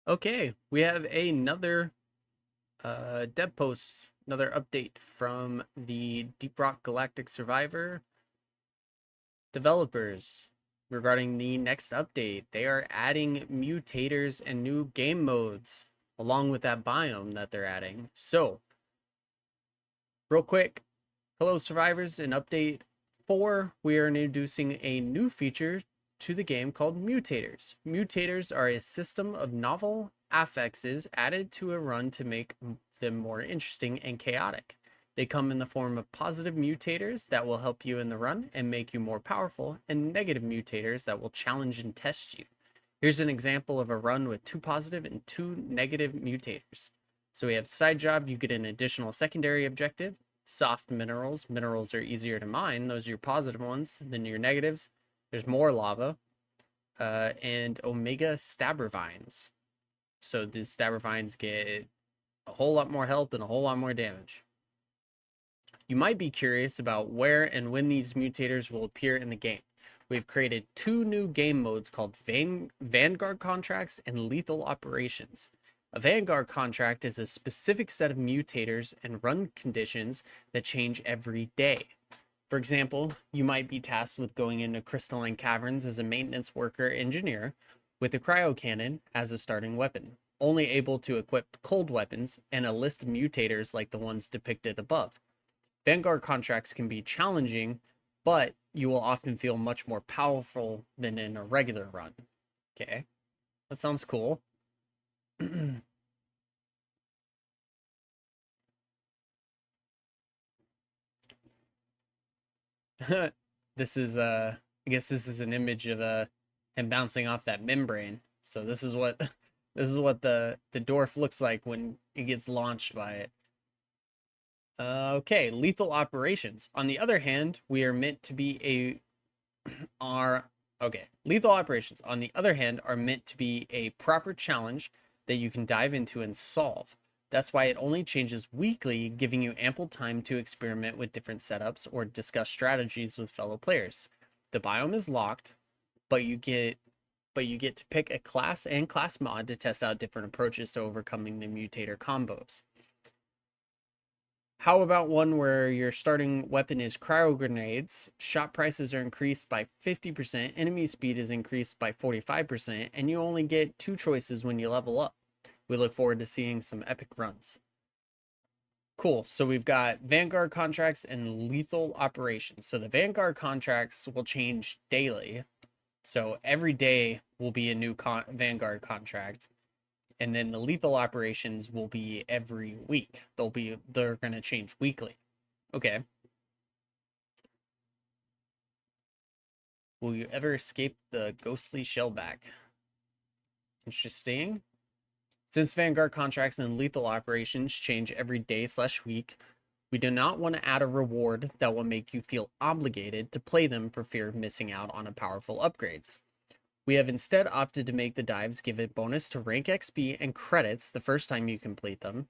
Okay, we have another dev post, another update from the Deep Rock Galactic Survivor developers regarding the next update. They are adding mutators and new game modes along with that biome that they're adding. So, real quick, hello survivors, in update 4, we are introducing a new feature to the game called Mutators. Mutators are a system of novel affixes added to a run to make them more interesting and chaotic. They come in the form of positive mutators that will help you in the run and make you more powerful, and negative mutators that will challenge and test you. Here's an example of a run with 2 positive and 2 negative mutators. So we have side job, you get an additional secondary objective. Soft minerals, minerals are easier to mine. Those are your positive ones. Then your negatives, there's more lava, and omega stabber vines. So the stabber vines get a whole lot more health and a whole lot more damage. You might be curious about where and when these mutators will appear in the game. We've created 2 new game modes called Vanguard Contracts and Lethal Operations. A Vanguard Contract is a specific set of mutators and run conditions that change every day. For example, you might be tasked with going into crystalline caverns as a maintenance worker engineer with a cryo cannon as a starting weapon, only able to equip cold weapons and a list of mutators like the ones depicted above. Vanguard contracts can be challenging, but you will often feel much more powerful than in a regular run. Okay, that sounds cool. This is I guess this is an image of him bouncing off that membrane. So this is what this is what the dwarf looks like when it gets launched by it. Okay, lethal operations. On the other hand, we are meant to be are okay. Lethal operations, on the other hand, are meant to be a proper challenge that you can dive into and solve. That's why it only changes weekly, giving you ample time to experiment with different setups or discuss strategies with fellow players. The biome is locked, but you get to pick a class and class mod to test out different approaches to overcoming the mutator combos. How about one where your starting weapon is cryo grenades? Shot prices are increased by 50%, enemy speed is increased by 45%, and you only get 2 choices when you level up. We look forward to seeing some epic runs. Cool. So we've got Vanguard contracts and lethal operations. So the Vanguard contracts will change daily. So every day will be a new Vanguard contract, and then the lethal operations will be every week. They're going to change weekly. Okay. Will you ever escape the ghostly shellback? Interesting. Since Vanguard contracts and lethal operations change every day/week, we do not want to add a reward that will make you feel obligated to play them for fear of missing out on a powerful upgrades. We have instead opted to make the dives give a bonus to rank XP and credits the first time you complete them.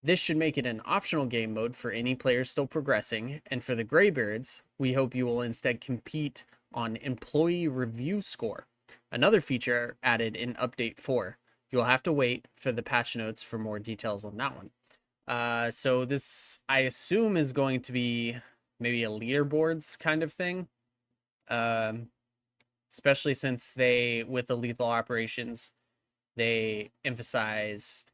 This should make it an optional game mode for any player still progressing, and for the Greybeards, we hope you will instead compete on Employee Review Score, another feature added in Update 4. You'll have to wait for the patch notes for more details on that one. So this, I assume, is going to be maybe a leaderboards kind of thing, um, especially since with the lethal operations, they emphasized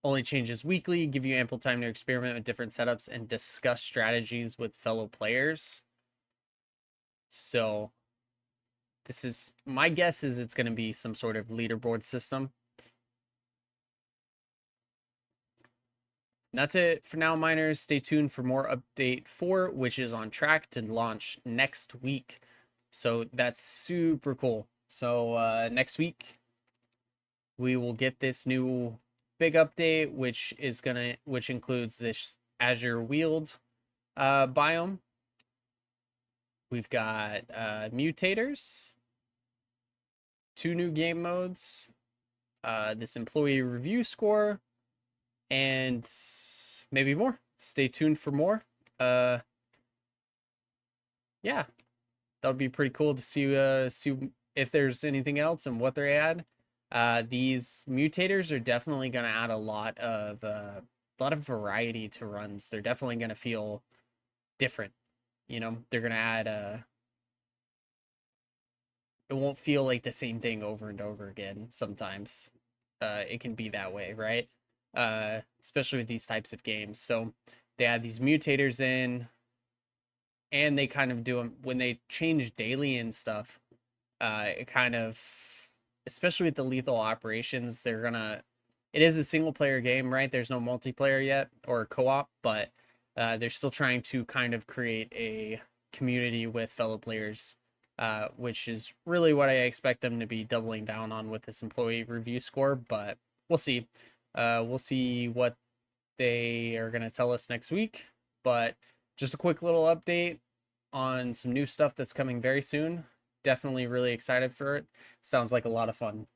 only changes weekly, give you ample time to experiment with different setups and discuss strategies with fellow players. So this is my guess is it's going to be some sort of leaderboard system. And that's it for now, miners. Stay tuned for more update 4, which is on track to launch next week. So that's super cool. So next week we will get this new big update, which includes this Azure Wheeled biome. We've got mutators, 2 new game modes, this employee review score, and maybe more. Stay tuned for more. Yeah, that would be pretty cool to see if there's anything else and what they add. These mutators are definitely going to add a lot of variety to runs. They're definitely going to feel different. You know, they're going to add it won't feel like the same thing over and over again. Sometimes it can be that way, right? Especially with these types of games. So they add these mutators in, and they kind of do them when they change daily and stuff. It kind of, especially with the lethal operations, they're gonna. It is a single player game, right? There's no multiplayer yet or co-op, but they're still trying to kind of create a community with fellow players, which is really what I expect them to be doubling down on with this employee review score. But we'll see. We'll see what they are gonna tell us next week. But just a quick little update on some new stuff that's coming very soon. Definitely really excited for it. Sounds like a lot of fun.